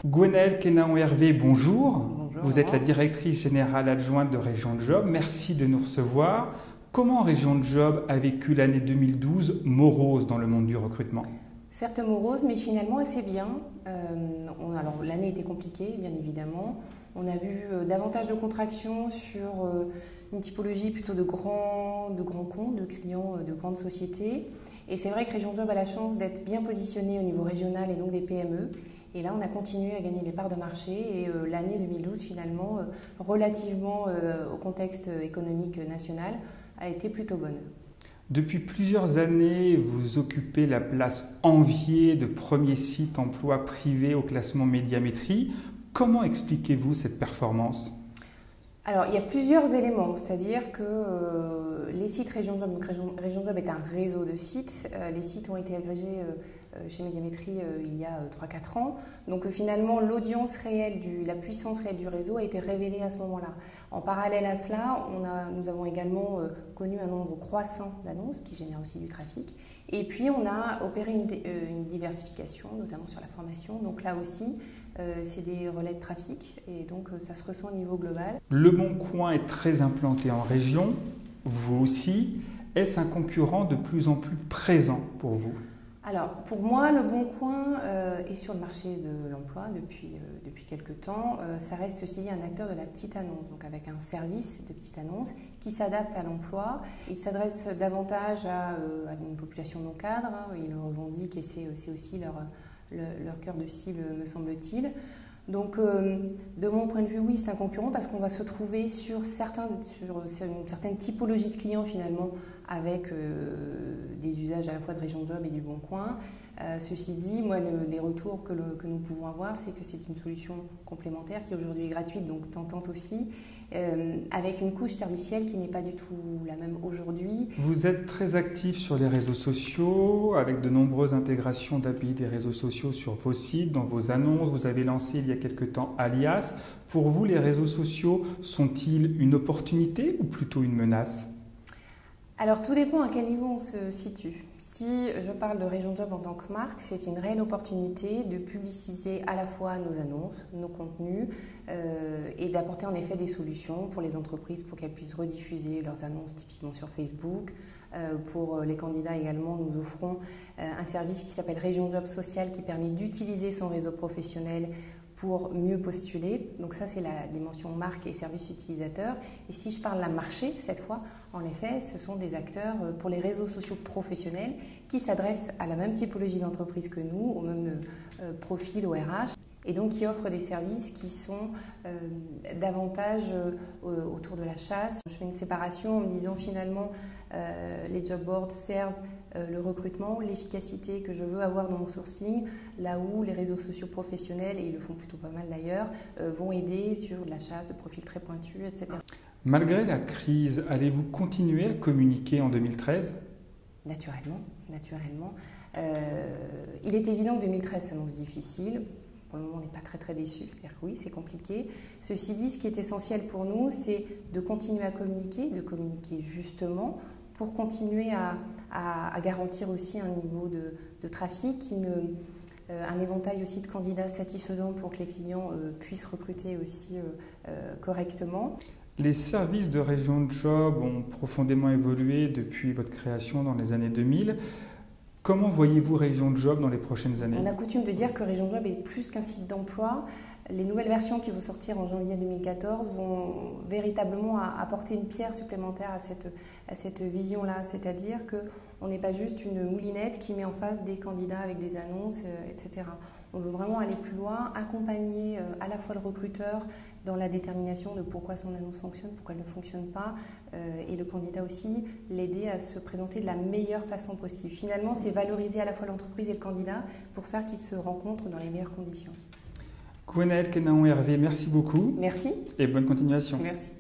Gwenaëlle Kenaon-Hervé, bonjour. Bonjour. Vous êtes la directrice générale adjointe de Région Job. Merci de nous recevoir. Comment Région Job a vécu l'année 2012 morose dans le monde du recrutement? Certes morose, mais finalement assez bien. Alors l'année était compliquée, bien évidemment. On a vu davantage de contractions sur une typologie plutôt de grands comptes, de clients de grandes sociétés. Et c'est vrai que Région Job a la chance d'être bien positionnée au niveau régional et donc des PME. Et là, on a continué à gagner des parts de marché et l'année 2012, finalement, relativement au contexte économique national, a été plutôt bonne. Depuis plusieurs années, vous occupez la place enviée de premier site emploi privé au classement Médiamétrie. Comment expliquez-vous cette performance ? Alors, il y a plusieurs éléments, c'est-à-dire que les sites Région Job, donc Région Job est un réseau de sites. Les sites ont été agrégés chez Médiamétrie il y a 3-4 ans. Donc finalement, l'audience réelle, la puissance réelle du réseau a été révélée à ce moment-là. En parallèle à cela, nous avons également connu un nombre croissant d'annonces qui génèrent aussi du trafic. Et puis, on a opéré une diversification, notamment sur la formation. Donc là aussi, c'est des relais de trafic et donc ça se ressent au niveau global. Le Bon Coin est très implanté en région, vous aussi. Est-ce un concurrent de plus en plus présent pour vous ? Alors, pour moi, Le Bon Coin est sur le marché de l'emploi depuis quelques temps. Ça reste ceci un acteur de la petite annonce, donc avec un service de petite annonce qui s'adapte à l'emploi. Il s'adresse davantage à une population non cadre, hein, ils le revendiquent et c'est aussi leur cœur de cible, me semble-t-il. Donc, de mon point de vue, oui, c'est un concurrent parce qu'on va se trouver sur une certaine typologie de clients finalement avec des usages à la fois de Région Job et du Bon Coin. Ceci dit, moi, les retours que nous pouvons avoir, c'est que c'est une solution complémentaire qui aujourd'hui est gratuite, donc tentante aussi, avec une couche servicielle qui n'est pas du tout la même aujourd'hui. Vous êtes très actif sur les réseaux sociaux, avec de nombreuses intégrations d'API des réseaux sociaux sur vos sites, dans vos annonces. Vous avez lancé il y a quelque temps Alias. Pour vous, les réseaux sociaux sont-ils une opportunité ou plutôt une menace ? Alors, tout dépend à quel niveau on se situe. Si je parle de Région Job en tant que marque, c'est une réelle opportunité de publiciser à la fois nos annonces, nos contenus et d'apporter en effet des solutions pour les entreprises pour qu'elles puissent rediffuser leurs annonces typiquement sur Facebook. Pour les candidats également, nous offrons un service qui s'appelle Région Job Social qui permet d'utiliser son réseau professionnel pour mieux postuler. Donc ça, c'est la dimension marque et service utilisateur. Et si je parle d'un marché, cette fois, en effet, ce sont des acteurs pour les réseaux sociaux professionnels qui s'adressent à la même typologie d'entreprise que nous, au même profil au RH, et donc qui offrent des services qui sont davantage autour de la chasse. Je fais une séparation en me disant finalement, les job boards servent le recrutement, l'efficacité que je veux avoir dans mon sourcing, là où les réseaux sociaux professionnels, et ils le font plutôt pas mal d'ailleurs, vont aider sur de la chasse de profils très pointus, etc. Malgré la crise, allez-vous continuer à communiquer en 2013 ? Naturellement. Il est évident que 2013 s'annonce difficile. Pour le moment, on n'est pas très déçus, c'est-à-dire que oui, c'est compliqué. Ceci dit, ce qui est essentiel pour nous, c'est de continuer à communiquer, de communiquer justement, pour continuer à garantir aussi un niveau de trafic, un éventail aussi de candidats satisfaisants pour que les clients puissent recruter aussi correctement. Les services de Région Job ont profondément évolué depuis votre création dans les années 2000. Comment voyez-vous Région Job dans les prochaines années ? On a coutume de dire que Région Job est plus qu'un site d'emploi. Les nouvelles versions qui vont sortir en janvier 2014 vont véritablement apporter une pierre supplémentaire à cette vision-là. C'est-à-dire qu'on n'est pas juste une moulinette qui met en face des candidats avec des annonces, etc. On veut vraiment aller plus loin, accompagner à la fois le recruteur dans la détermination de pourquoi son annonce fonctionne, pourquoi elle ne fonctionne pas, et le candidat aussi, l'aider à se présenter de la meilleure façon possible. Finalement, c'est valoriser à la fois l'entreprise et le candidat pour faire qu'ils se rencontrent dans les meilleures conditions. Gwenaëlle Kenaon-Hervé, merci beaucoup. Merci. Et bonne continuation. Merci.